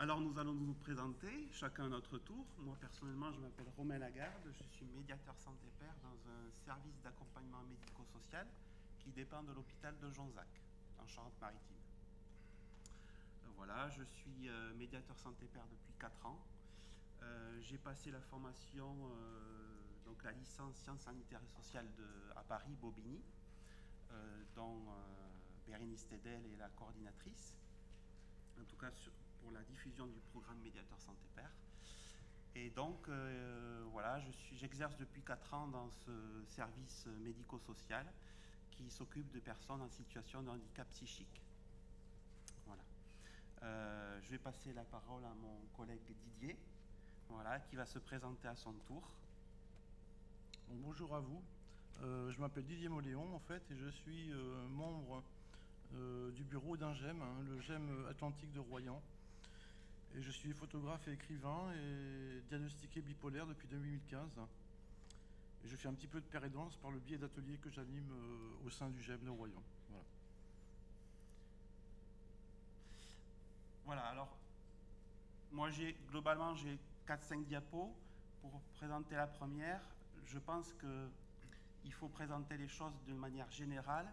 Alors nous allons nous présenter, chacun à notre tour. Moi personnellement je m'appelle Romain Lagarde, je suis médiateur santé-père dans un service d'accompagnement médico-social qui dépend de l'hôpital de Jonzac, en Charente-Maritime. Voilà, je suis médiateur santé-père depuis 4 ans. J'ai passé la formation, donc la licence sciences sanitaires et sociales à Paris, Bobigny, dont Bérénice Tédel est la coordinatrice, en tout cas pour la diffusion du programme médiateur santé-père. Et donc, voilà, j'exerce depuis 4 ans dans ce service médico-social qui s'occupe de personnes en situation de handicap psychique. Voilà. Je vais passer la parole à mon collègue Didier, voilà, qui va se présenter à son tour. Donc, bonjour à vous. Je m'appelle Didier Moléon en fait et je suis membre du bureau d'un GEM, le GEM Atlantique de Royan. Et je suis photographe et écrivain et diagnostiqué bipolaire depuis 2015. Et je fais un petit peu de père et danse par le biais d'ateliers que j'anime au sein du GEM de Royan. Voilà. Voilà, alors, moi globalement j'ai 4-5 diapos. Pour présenter la première, je pense qu'il faut présenter les choses de manière générale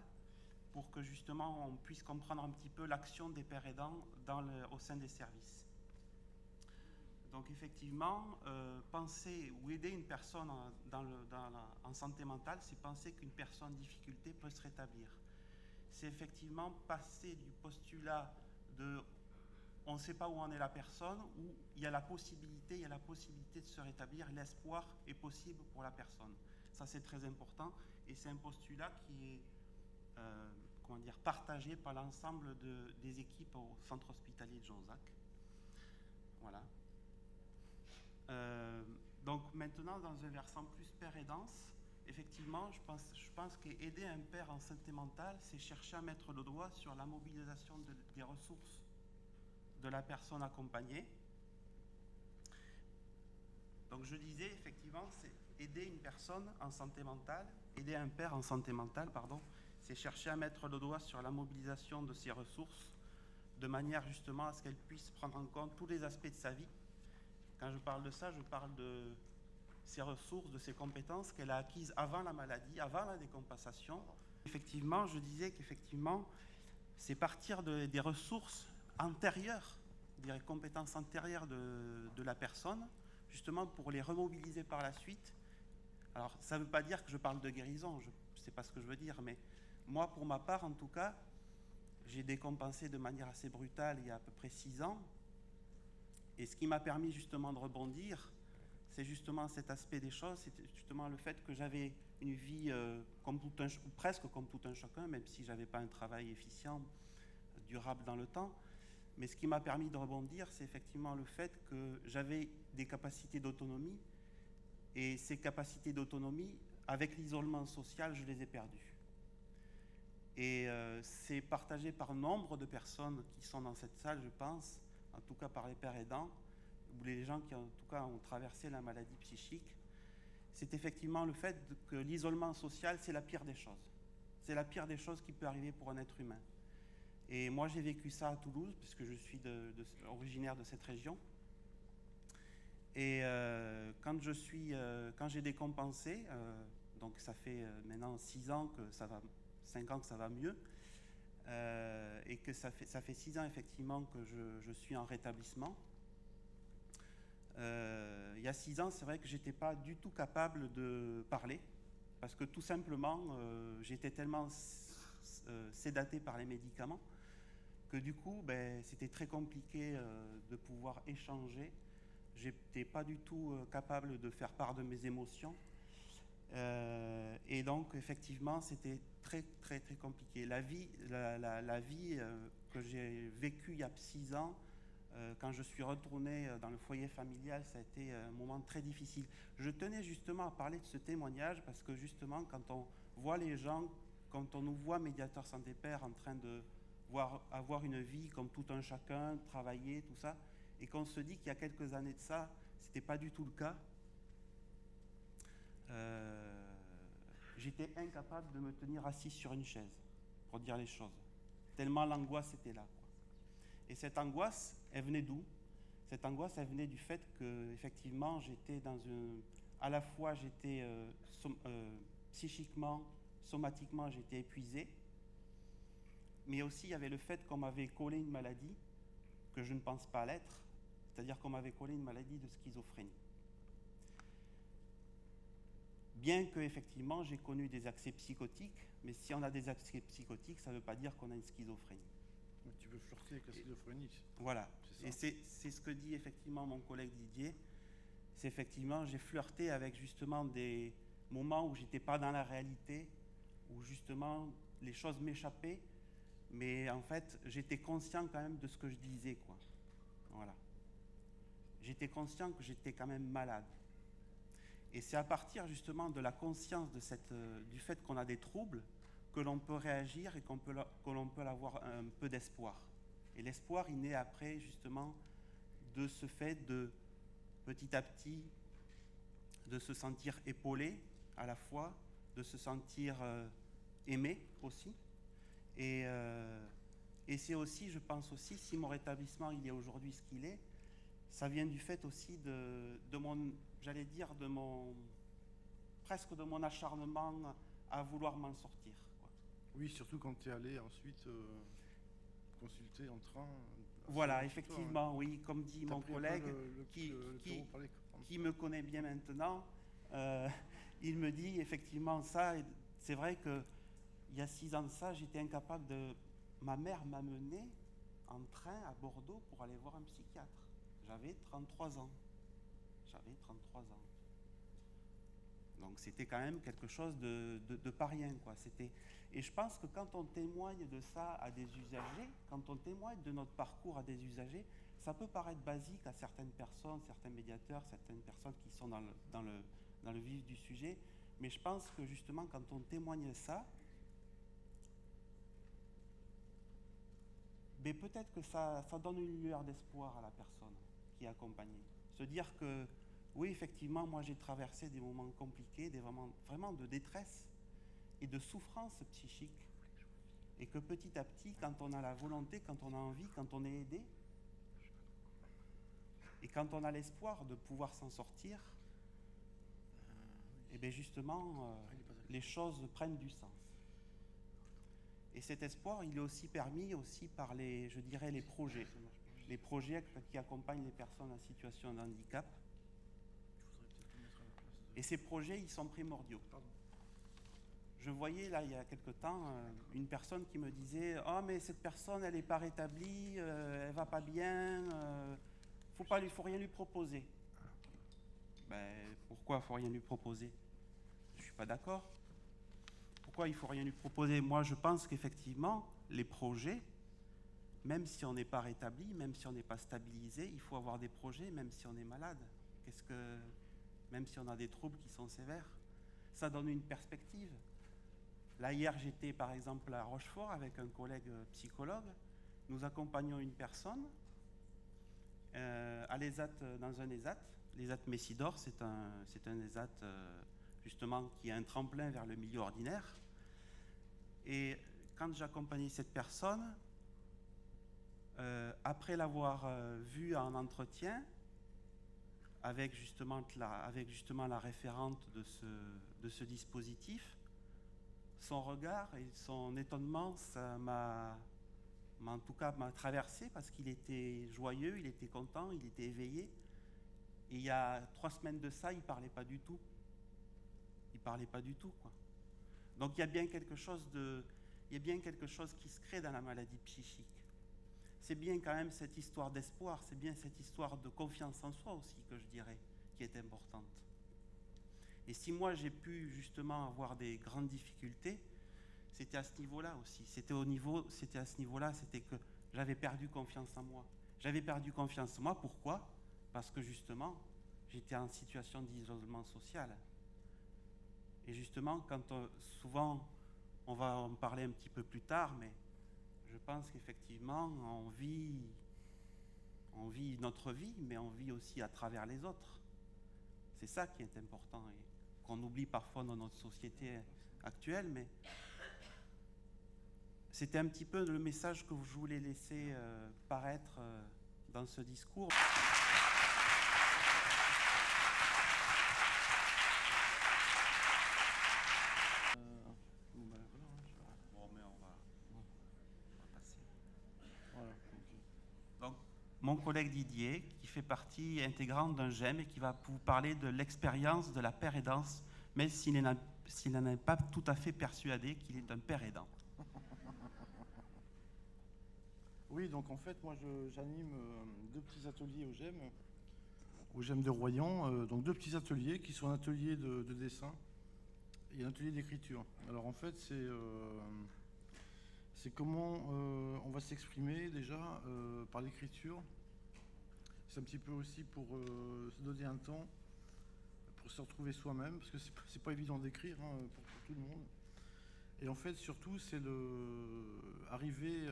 pour que justement on puisse comprendre un petit peu l'action des pères aidants au sein des services. Donc effectivement, penser ou aider une personne en santé mentale, c'est penser qu'une personne en difficulté peut se rétablir. C'est effectivement passer du postulat de on ne sait pas où en est la personne, où il y a la possibilité de se rétablir, l'espoir est possible pour la personne. Ça c'est très important et c'est un postulat qui est partagé par l'ensemble des équipes au centre hospitalier de Jonzac. Voilà. Donc maintenant, dans un versant plus père et danse, effectivement, je pense qu'aider un père en santé mentale, c'est chercher à mettre le doigt sur la mobilisation des ressources de la personne accompagnée. Donc je disais, effectivement, c'est aider une personne en santé mentale, aider un père en santé mentale, pardon, c'est chercher à mettre le doigt sur la mobilisation de ses ressources, de manière justement à ce qu'elle puisse prendre en compte tous les aspects de sa vie. Quand je parle de ça, je parle de ses ressources, de ses compétences qu'elle a acquises avant la maladie, avant la décompensation. Effectivement, je disais qu'effectivement, c'est partir des ressources antérieures, des compétences antérieures de la personne, justement pour les remobiliser par la suite. Alors, ça ne veut pas dire que je parle de guérison, je ne sais pas ce que je veux dire, mais moi, pour ma part, en tout cas, j'ai décompensé de manière assez brutale il y a à peu près 6 ans. Et ce qui m'a permis justement de rebondir, c'est justement cet aspect des choses, c'est justement le fait que j'avais une vie presque comme tout un chacun, même si je n'avais pas un travail efficient, durable dans le temps. Mais ce qui m'a permis de rebondir, c'est effectivement le fait que j'avais des capacités d'autonomie, et ces capacités d'autonomie, avec l'isolement social, je les ai perdues. Et c'est partagé par nombre de personnes qui sont dans cette salle, je pense, en tout cas par les pères aidants, ou les gens qui en tout cas ont traversé la maladie psychique. C'est effectivement le fait que l'isolement social, c'est la pire des choses. C'est la pire des choses qui peut arriver pour un être humain. Et moi, j'ai vécu ça à Toulouse, puisque je suis originaire de cette région. Et quand j'ai décompensé, donc ça fait maintenant 6 ans que ça va, 5 ans que ça va mieux, et que ça fait 6 ans effectivement que je suis en rétablissement. Il y a 6 ans, c'est vrai que j'étais pas du tout capable de parler, parce que tout simplement, j'étais tellement sédaté par les médicaments que du coup, c'était très compliqué de pouvoir échanger. J'étais pas du tout capable de faire part de mes émotions. Et donc, effectivement, c'était très, très, très compliqué. La vie que j'ai vécue il y a 6 ans, quand je suis retourné dans le foyer familial, ça a été un moment très difficile. Je tenais justement à parler de ce témoignage parce que justement, quand on voit les gens, quand on nous voit médiateurs santé-père en train de avoir une vie comme tout un chacun, travailler, tout ça, et qu'on se dit qu'il y a quelques années de ça, c'était pas du tout le cas. J'étais incapable de me tenir assis sur une chaise, pour dire les choses. Tellement l'angoisse était là, quoi. Et cette angoisse, elle venait d'où? Cette angoisse, elle venait du fait que, effectivement, j'étais dans une... À la fois, j'étais psychiquement, somatiquement, j'étais épuisé, mais aussi il y avait le fait qu'on m'avait collé une maladie que je ne pense pas l'être, c'est-à-dire qu'on m'avait collé une maladie de schizophrénie. Bien que, effectivement, j'ai connu des accès psychotiques, mais si on a des accès psychotiques, ça ne veut pas dire qu'on a une schizophrénie. Mais tu veux flirter avec la schizophrénie. Voilà. Et c'est ce que dit effectivement mon collègue Didier. C'est effectivement, j'ai flirté avec justement des moments où j'étais pas dans la réalité, où justement les choses m'échappaient, mais en fait j'étais conscient quand même de ce que je disais, quoi. Voilà. J'étais conscient que j'étais quand même malade. Et c'est à partir justement de la conscience de du fait qu'on a des troubles que l'on peut réagir et que l'on peut avoir un peu d'espoir. Et l'espoir, il naît après justement de ce fait de petit à petit de se sentir épaulé à la fois, de se sentir aimé aussi. Et c'est aussi, je pense aussi, si mon rétablissement il est aujourd'hui ce qu'il est, ça vient du fait aussi de mon, j'allais dire, presque de mon acharnement à vouloir m'en sortir, quoi. Oui, surtout quand tu es allé ensuite consulter en train. Voilà, effectivement, toi, oui, comme dit mon collègue, qui me connaît bien maintenant, il me dit effectivement ça. C'est vrai qu'il y a 6 ans de ça, j'étais incapable de... Ma mère m'a mené en train à Bordeaux pour aller voir un psychiatre. J'avais 33 ans. Donc c'était quand même quelque chose de pas rien, quoi. Et je pense que quand on témoigne de ça à des usagers, quand on témoigne de notre parcours à des usagers, ça peut paraître basique à certaines personnes, certains médiateurs, certaines personnes qui sont dans le vif du sujet, mais je pense que justement quand on témoigne ça, mais peut-être que ça donne une lueur d'espoir à la personne qui est accompagnée. Se dire que oui, effectivement, moi j'ai traversé des moments compliqués, des moments vraiment de détresse et de souffrance psychique. Et que petit à petit, quand on a la volonté, quand on a envie, quand on est aidé, et quand on a l'espoir de pouvoir s'en sortir, et bien justement, les choses prennent du sens. Et cet espoir, il est aussi permis aussi par je dirais, les projets qui accompagnent les personnes en situation de handicap. Et ces projets, ils sont primordiaux. Je voyais là, il y a quelque temps, une personne qui me disait « Oh, mais cette personne, elle n'est pas rétablie, elle va pas bien, faut rien lui proposer. » Ben, pourquoi il ne faut rien lui proposer? Je ne suis pas d'accord. Pourquoi il ne faut rien lui proposer? Moi, je pense qu'effectivement, les projets, même si on n'est pas rétabli, même si on n'est pas stabilisé, il faut avoir des projets, même si on est malade. Même si on a des troubles qui sont sévères, ça donne une perspective. Là, hier, j'étais par exemple à Rochefort avec un collègue psychologue. Nous accompagnons une personne à l'ESAT, dans un ESAT. L'ESAT Messidor, c'est un ESAT justement qui est un tremplin vers le milieu ordinaire. Et quand j'accompagnais cette personne, après l'avoir vue en entretien, avec justement la référente de ce dispositif, son regard et son étonnement, ça m'a traversé parce qu'il était joyeux, il était content, il était éveillé. Et il y a 3 semaines de ça, il ne parlait pas du tout. Il ne parlait pas du tout, quoi. Donc il y a bien quelque chose qui se crée dans la maladie psychique. C'est bien quand même cette histoire d'espoir, c'est bien cette histoire de confiance en soi aussi, que je dirais, qui est importante. Et si moi j'ai pu justement avoir des grandes difficultés, c'était à ce niveau-là aussi. C'était à ce niveau-là, c'était que j'avais perdu confiance en moi. J'avais perdu confiance en moi, pourquoi? Parce que justement, j'étais en situation d'isolement social. Et justement, souvent, on va en parler un petit peu plus tard, mais je pense qu'effectivement, on vit notre vie, mais on vit aussi à travers les autres. C'est ça qui est important et qu'on oublie parfois dans notre société actuelle, mais c'était un petit peu le message que je voulais laisser paraître dans ce discours. mon collègue Didier, qui fait partie intégrante d'un GEM et qui va vous parler de l'expérience de la père aidance, mais s'il n'en est pas tout à fait persuadé qu'il est un père aidant. Oui, donc en fait, moi j'anime deux petits ateliers au GEM de Royan. Donc deux petits ateliers qui sont un atelier de dessin et un atelier d'écriture. Alors en fait, c'est comment on va s'exprimer déjà par l'écriture. C'est un petit peu aussi pour se donner un temps pour se retrouver soi-même, parce que c'est pas évident d'écrire pour tout le monde. Et en fait, surtout, c'est arriver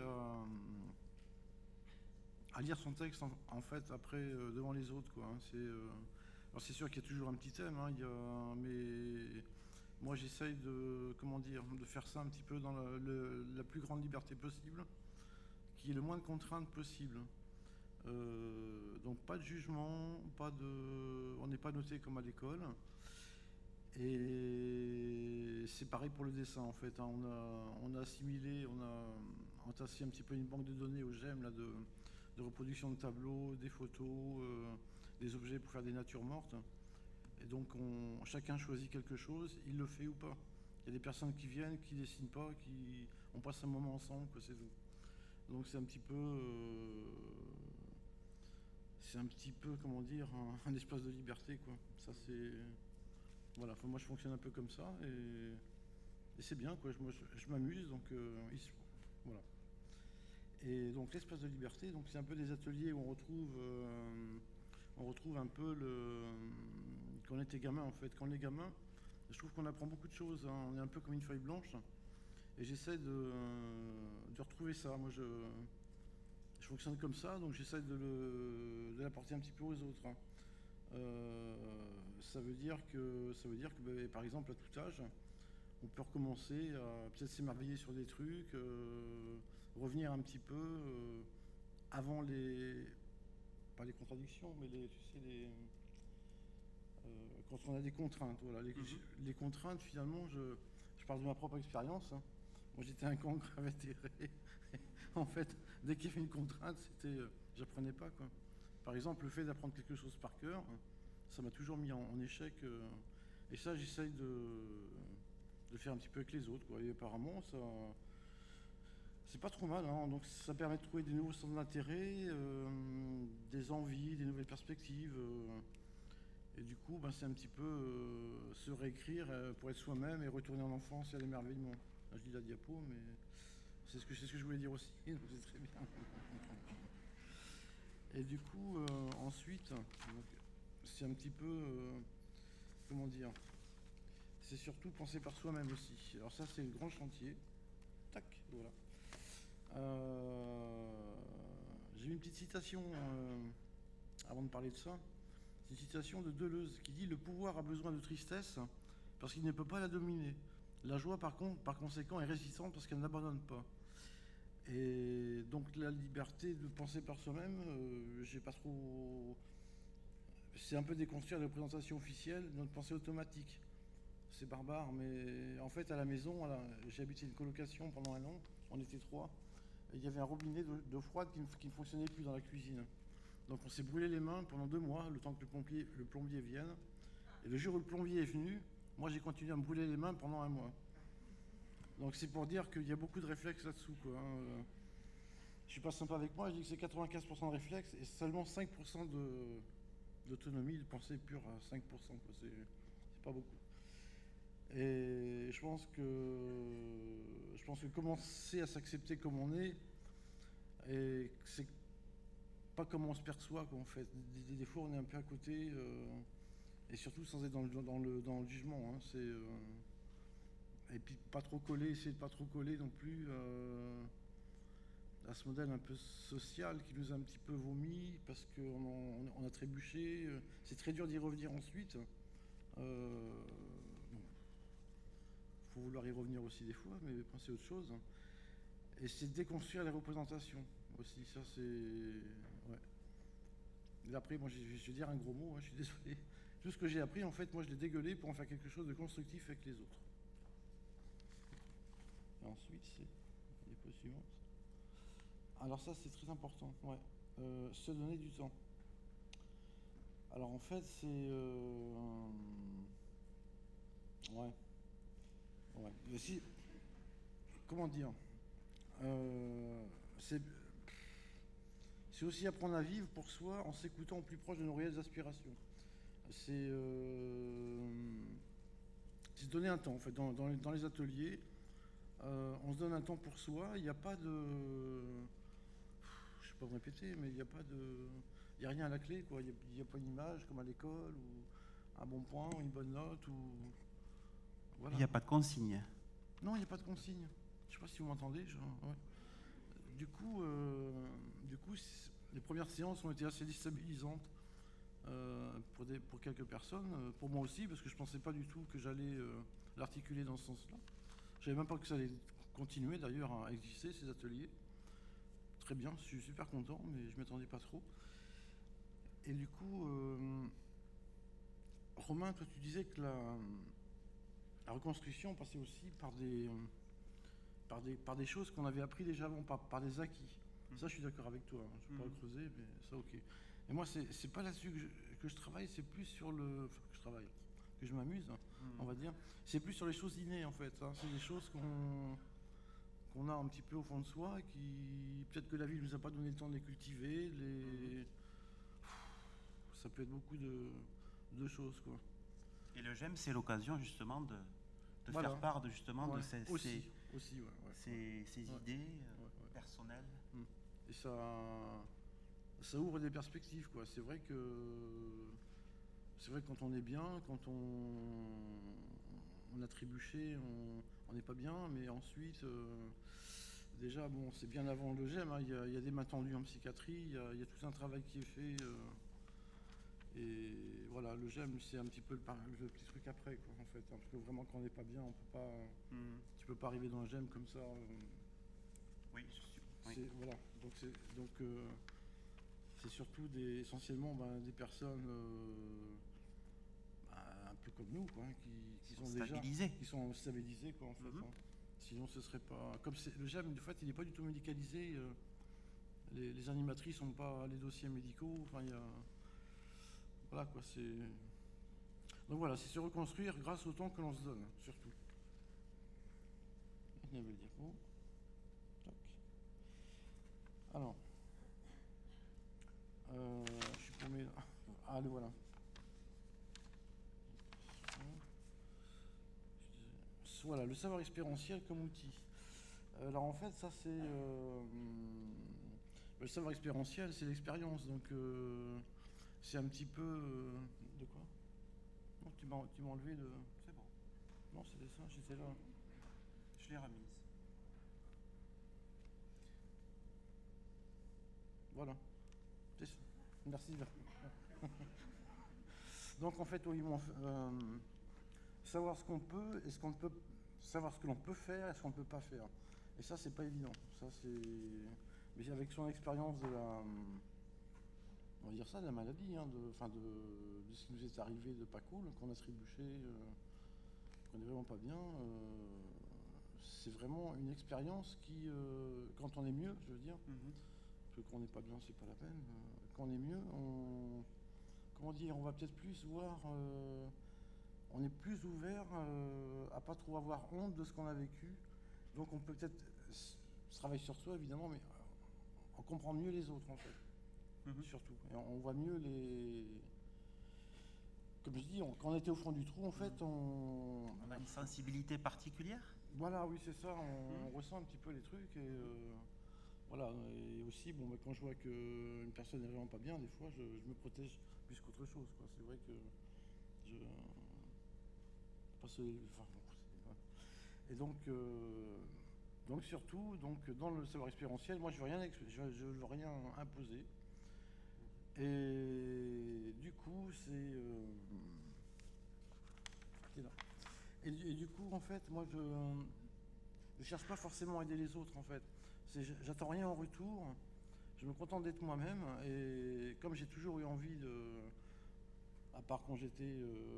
à lire son texte en fait après devant les autres, quoi. Alors c'est sûr qu'il y a toujours un petit thème, mais moi j'essaye de faire ça un petit peu dans la plus grande liberté possible, qui est le moins de contraintes possible. Donc pas de jugement, on n'est pas noté comme à l'école. Et c'est pareil pour le dessin en fait. On a assimilé, on a entassé un petit peu une banque de données au GEM là, de reproduction de tableaux, des photos, des objets pour faire des natures mortes. Et donc chacun choisit quelque chose, il le fait ou pas. Il y a des personnes qui viennent, qui dessinent pas, on passe un moment ensemble, quoi, c'est tout. Donc c'est un petit peu, comment dire, un espace de liberté, quoi. Ça c'est, voilà. Enfin, moi je fonctionne un peu comme ça et c'est bien, quoi. Je m'amuse, donc voilà. Et donc l'espace de liberté, donc c'est un peu des ateliers où on retrouve un peu quand on était gamin en fait. Quand on est gamin, je trouve qu'on apprend beaucoup de choses, hein. On est un peu comme une feuille blanche. Et j'essaie de retrouver ça. Moi, je fonctionne comme ça, donc j'essaie de l'apporter un petit peu aux autres, hein. Ça veut dire que par exemple, à tout âge, on peut recommencer à peut-être s'émerveiller sur des trucs, revenir un petit peu avant pas les contradictions, mais quand on a des contraintes. Voilà. Les contraintes, finalement, je parle de ma propre expérience, hein. Moi, j'étais un con invétéré. En fait, dès qu'il y avait une contrainte, j'apprenais pas, quoi. Par exemple, le fait d'apprendre quelque chose par cœur, ça m'a toujours mis en échec. Et ça, j'essaye de faire un petit peu avec les autres, quoi. Et apparemment, c'est pas trop mal, hein. Donc, ça permet de trouver des nouveaux centres d'intérêt, des envies, des nouvelles perspectives. Et du coup, c'est un petit peu se réécrire pour être soi-même et retourner en enfance et à l'émerveillement. Là, je lis la diapo, mais c'est ce que je voulais dire aussi, donc c'est très bien. Et du coup, ensuite, c'est un petit peu, comment dire, c'est surtout penser par soi-même aussi. Alors ça, c'est le grand chantier. Tac, voilà. J'ai une petite citation avant de parler de ça. C'est une citation de Deleuze qui dit « Le pouvoir a besoin de tristesse parce qu'il ne peut pas la dominer. La joie, par conséquent, est résistante parce qu'elle n'abandonne pas. » Et donc la liberté de penser par soi-même, j'ai pas trop... C'est un peu déconstruire la représentation officielle de notre pensée automatique. C'est barbare, mais en fait à la maison, j'ai habité une colocation pendant 1 an, on était 3, et il y avait un robinet d'eau froide qui ne fonctionnait plus dans la cuisine. Donc on s'est brûlé les mains pendant 2 mois, le temps que le plombier vienne. Et le jour où le plombier est venu, moi j'ai continué à me brûler les mains pendant 1 mois. Donc c'est pour dire qu'il y a beaucoup de réflexes là-dessous, quoi, hein. Je suis pas sympa avec moi, je dis que c'est 95% de réflexes et seulement 5% d'autonomie, de pensée pure à 5%, quoi. C'est pas beaucoup. Et je pense que commencer à s'accepter comme on est, et c'est pas comme on se perçoit, quoi, en fait. Des fois, on est un peu à côté, et surtout sans être dans le jugement, hein. Et puis pas trop coller, essayer de pas trop coller non plus à ce modèle un peu social qui nous a un petit peu vomi parce qu'on a trébuché. C'est très dur d'y revenir ensuite. Bon. Faut vouloir y revenir aussi des fois, mais penser à autre chose. Et c'est déconstruire les représentations aussi. Ça, c'est... Ouais. Et après, moi, je vais dire un gros mot, hein, je suis désolé. Tout ce que j'ai appris, en fait, moi, je l'ai dégueulé pour en faire quelque chose de constructif avec les autres. Et ensuite, c'est les diapo suivantes. Alors ça, c'est très important. Ouais. se donner du temps. Alors en fait, c'est... ouais. Ouais. Mais si... Comment dire c'est aussi apprendre à vivre pour soi en s'écoutant au plus proche de nos réelles aspirations. C'est se donner un temps, en fait, dans les ateliers. On se donne un temps pour soi. Il n'y a pas de... Je ne sais pas me répéter, mais il n'y a pas de... Il n'y a rien à la clé, quoi. Il n'y a pas d'image comme à l'école, ou un bon point, ou une bonne note, ou... Voilà. Il n'y a pas de consigne. Non, il n'y a pas de consigne. Je ne sais pas si vous m'entendez. Ouais. Du coup, les premières séances ont été assez déstabilisantes pour quelques personnes, pour moi aussi, parce que je ne pensais pas du tout que j'allais l'articuler dans ce sens-là. Je ne savais même pas que ça allait continuer d'ailleurs à exister, ces ateliers. Très bien, je suis super content, mais je ne m'attendais pas trop. Et du coup, Romain, toi tu disais que la reconstruction passait aussi par des choses qu'on avait appris déjà avant, par des acquis. Ça, je suis d'accord avec toi. Hein. Je ne peux pas creuser, mais ça, ok. Et moi, c'est pas là-dessus que je travaille, c'est plus sur le... Enfin, que je travaille, que je m'amuse, on va dire. C'est plus sur les choses innées, en fait. Hein. C'est des choses qu'on a un petit peu au fond de soi, qui... Peut-être que la vie ne nous a pas donné le temps de les cultiver. Ça peut être beaucoup de choses, quoi. Et le GEM, c'est l'occasion, justement, de voilà. faire part de, justement, de ces idées personnelles. Et ça ouvre des perspectives, quoi. C'est vrai que quand on est bien, quand on a trébuché, on n'est pas bien, mais ensuite, déjà, bon, c'est bien avant le GEM, hein, il y a des mains tendues en psychiatrie, il y a tout un travail qui est fait. Et voilà, le GEM, c'est un petit peu le petit truc après, quoi, en fait. Hein, parce que vraiment, quand on n'est pas bien, on peut pas. Tu peux pas arriver dans un GEM comme ça. Oui, oui. Voilà. Donc c'est surtout essentiellement des personnes un peu comme nous, quoi, qui sont stabilisées. Qui sont stabilisées, quoi, en fait. Hein. Sinon, ce serait pas. Comme le GEM, en fait, il n'est pas du tout médicalisé. Les animatrices n'ont pas les dossiers médicaux. Enfin, il y a. Voilà, quoi, c'est... Donc voilà, c'est se reconstruire grâce au temps que l'on se donne, surtout. Il y avait le diapo. Tac. Alors, je suis paumé là. Ah, le voilà. Voilà, le savoir expérientiel comme outil. Alors en fait, ça c'est... le savoir expérientiel, c'est l'expérience, donc... c'est un petit peu... de quoi? Non, tu m'as enlevé le... C'est bon. Non, c'était ça, j'étais là. Je l'ai remise. Voilà. C'est ça. Merci. Donc en fait, oui, savoir ce qu'on peut et ce qu'on ne peut... Savoir ce que l'on peut faire et ce qu'on ne peut pas faire. Et ça, c'est pas évident. Ça, c'est... Mais avec son expérience de la... On va dire ça, de la maladie, hein, de ce qui nous est arrivé de pas cool, qu'on a trébuché, qu'on n'est vraiment pas bien. C'est vraiment une expérience qui, quand on est mieux, je veux dire, parce que quand on n'est pas bien, c'est pas la peine. Quand on est mieux, comment dire, on va peut-être plus voir, on est plus ouvert à pas trop avoir honte de ce qu'on a vécu. Donc on peut peut-être travailler sur soi, évidemment, mais on comprend mieux les autres, en fait. Surtout. Et on voit mieux les... Comme je dis, quand on était au fond du trou, en fait, on a une sensibilité particulière. Voilà, oui, c'est ça. On ressent un petit peu les trucs. Et voilà. Et aussi, bon, quand je vois qu'une personne n'est vraiment pas bien, des fois, je me protège plus qu'autre chose, quoi. C'est vrai que je... Enfin, bon, et donc surtout, dans le savoir expérientiel, moi, je veux rien imposer. Et du coup, c'est là. Et du coup, en fait, moi, je cherche pas forcément à aider les autres, en fait. J'attends rien en retour. Je me contente d'être moi-même. Et comme j'ai toujours eu envie à part quand j'étais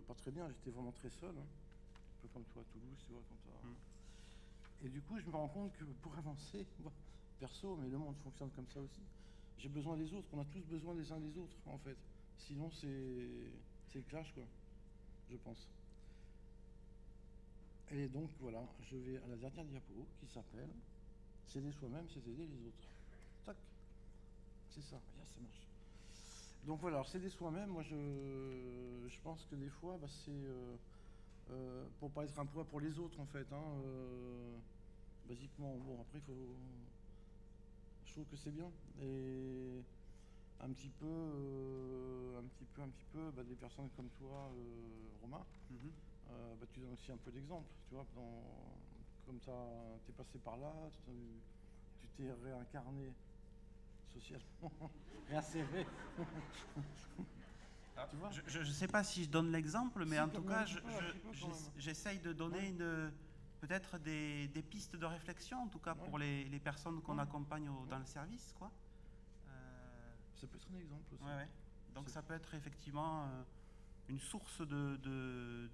pas très bien, j'étais vraiment très seul. Hein. Un peu comme toi à Toulouse, tu vois, comme ça. Et du coup, je me rends compte que pour avancer, perso, mais le monde fonctionne comme ça aussi, j'ai besoin des autres. On a tous besoin des uns des autres, en fait. Sinon, c'est le clash, quoi, je pense. Et donc, voilà, je vais à la dernière diapo qui s'appelle « S'aider soi-même, c'est aider les autres ». Tac. C'est ça, yes, ça marche. Donc voilà, alors s'aider soi-même, moi je pense que des fois, bah, c'est pour pas être un poids pour les autres en fait. Hein, basiquement, bon après je trouve que c'est bien. Et un petit peu, bah, des personnes comme toi, Romain, bah, tu donnes aussi un peu d'exemple, tu vois, comme t'es passé par là, tu t'es réincarné socialement, réinséré. Tu vois, je ne sais pas si je donne l'exemple, mais si, en tout cas, j'essaye de donner ouais. peut-être des pistes de réflexion, en tout cas pour Ouais. les personnes qu'on Ouais. accompagne dans le service, quoi. Ça peut être un exemple aussi. Ouais. Donc ça peut être effectivement une source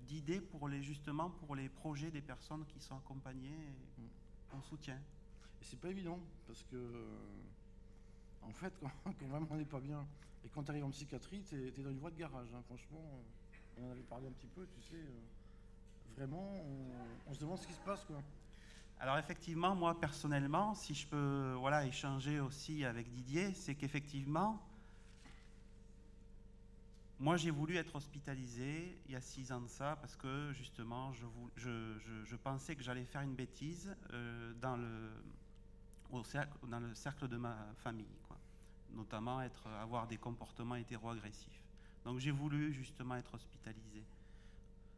d'idées justement pour les projets des personnes qui sont accompagnées et en soutien. Et c'est pas évident parce que en fait, quand vraiment on n'est pas bien et quand tu arrives en psychiatrie, tu es dans une voie de garage. Hein, franchement, on en avait parlé un petit peu, tu sais. Vraiment, on se demande ce qui se passe, quoi. Alors effectivement, moi personnellement, si je peux échanger aussi avec Didier, c'est qu'effectivement, moi j'ai voulu être hospitalisé il y a 6 ans de ça parce que justement je pensais que j'allais faire une bêtise dans le cercle de ma famille, quoi. Notamment avoir des comportements hétéro-agressifs. Donc j'ai voulu justement être hospitalisé.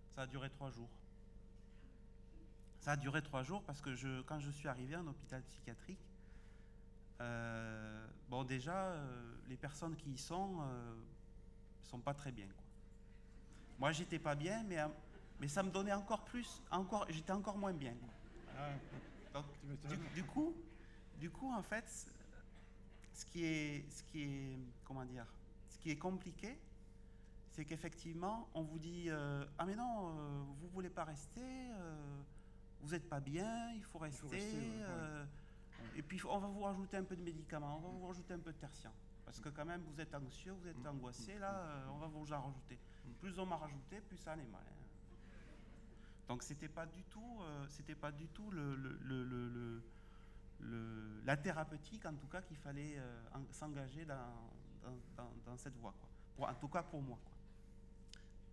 Ça a duré 3 jours. Ça a duré 3 jours parce que quand je suis arrivé en hôpital psychiatrique, bon déjà, les personnes qui y sont pas très bien, quoi. Moi, j'étais pas bien, mais ça me donnait j'étais encore moins bien, quoi. Donc, du coup, en fait, ce qui est, comment dire, ce qui est compliqué, c'est qu'effectivement, on vous dit ah mais non, vous voulez pas rester, vous n'êtes pas bien, il faut rester. Ouais. Et puis on va vous rajouter un peu de médicaments, on va vous rajouter un peu de tertian. Parce que quand même, vous êtes anxieux, vous êtes angoissé, là, on va vous en rajouter. Plus on m'a rajouté, plus ça allait mal. Hein. Donc c'était pas du tout la thérapeutique, en tout cas, qu'il fallait s'engager dans cette voie, quoi. En tout cas pour moi, quoi.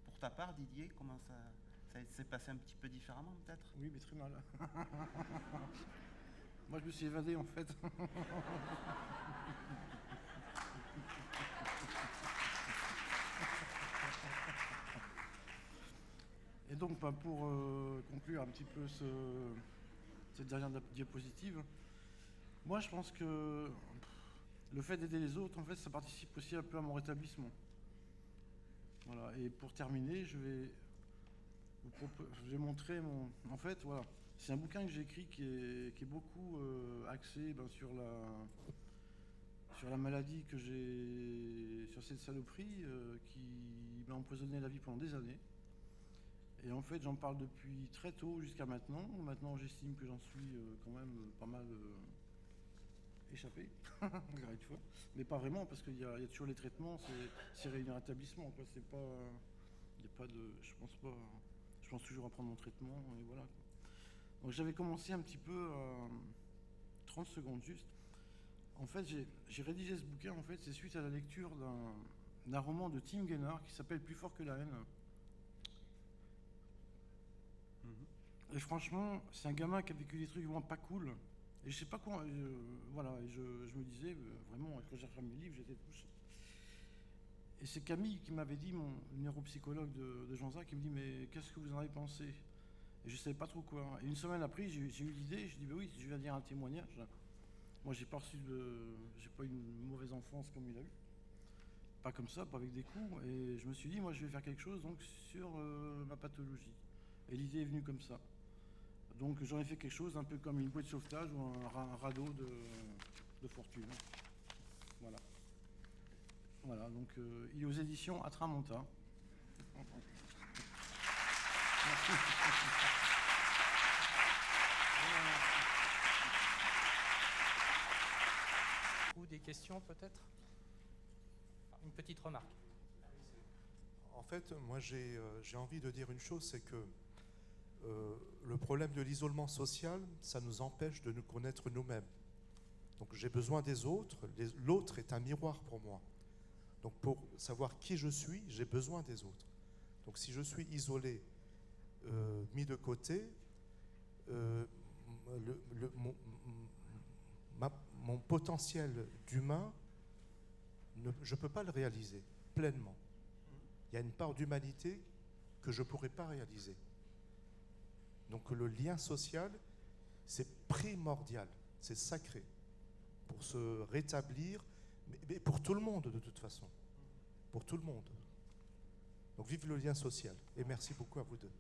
Pour ta part, Didier, comment ça s'est passé un petit peu différemment, peut-être? Oui, mais très mal. Moi, je me suis évadé, en fait. Et donc, pour conclure un petit peu cette dernière diapositive, moi, je pense que le fait d'aider les autres, en fait, ça participe aussi un peu à mon rétablissement. Voilà. Et pour terminer, je vais montrer En fait, voilà, c'est un bouquin que j'ai écrit qui est beaucoup axé sur la maladie que j'ai, sur cette saloperie qui m'a empoisonné la vie pendant des années. Et en fait, j'en parle depuis très tôt jusqu'à maintenant. Maintenant, j'estime que j'en suis quand même pas mal échappé, encore une fois. Mais pas vraiment, parce qu'il y a toujours les traitements, c'est un rétablissement, quoi. C'est pas, il y a pas de, je pense toujours à prendre mon traitement, et voilà, quoi. Donc j'avais commencé un petit peu, 30 secondes juste. En fait, j'ai rédigé ce bouquin, en fait, c'est suite à la lecture d'un roman de Tim Gaynor qui s'appelle Plus fort que la haine. Et franchement, c'est un gamin qui a vécu des trucs vraiment pas cool. Et je sais pas quoi, voilà, et je me disais, vraiment, quand j'ai refermé mes livres, j'étais touché. Et c'est Camille qui m'avait dit, mon neuropsychologue de Jean-Zac, qui me dit, mais qu'est-ce que vous en avez pensé? Et je savais pas trop quoi. Et une semaine après, j'ai eu l'idée, je dis, bah oui, je viens dire un témoignage. Moi, j'ai pas une mauvaise enfance comme il a eu. Pas comme ça, pas avec des coups. Et je me suis dit, moi, je vais faire quelque chose donc sur ma pathologie. Et l'idée est venue comme ça. Donc j'en ai fait quelque chose un peu comme une bouée de sauvetage ou un radeau de fortune. Voilà. Voilà, donc il est aux éditions Atramonta. Merci. des questions peut-être? Une petite remarque. En fait, moi j'ai envie de dire une chose, c'est que le problème de l'isolement social, ça nous empêche de nous connaître nous-mêmes. Donc j'ai besoin des autres, l'autre est un miroir pour moi. Donc pour savoir qui je suis, j'ai besoin des autres. Donc si je suis isolé, mis de côté, mon potentiel d'humain, je ne peux pas le réaliser pleinement. Il y a une part d'humanité que je ne pourrais pas réaliser. Donc le lien social, c'est primordial, c'est sacré pour se rétablir, mais pour tout le monde de toute façon. Pour tout le monde. Donc vive le lien social. Et merci beaucoup à vous deux.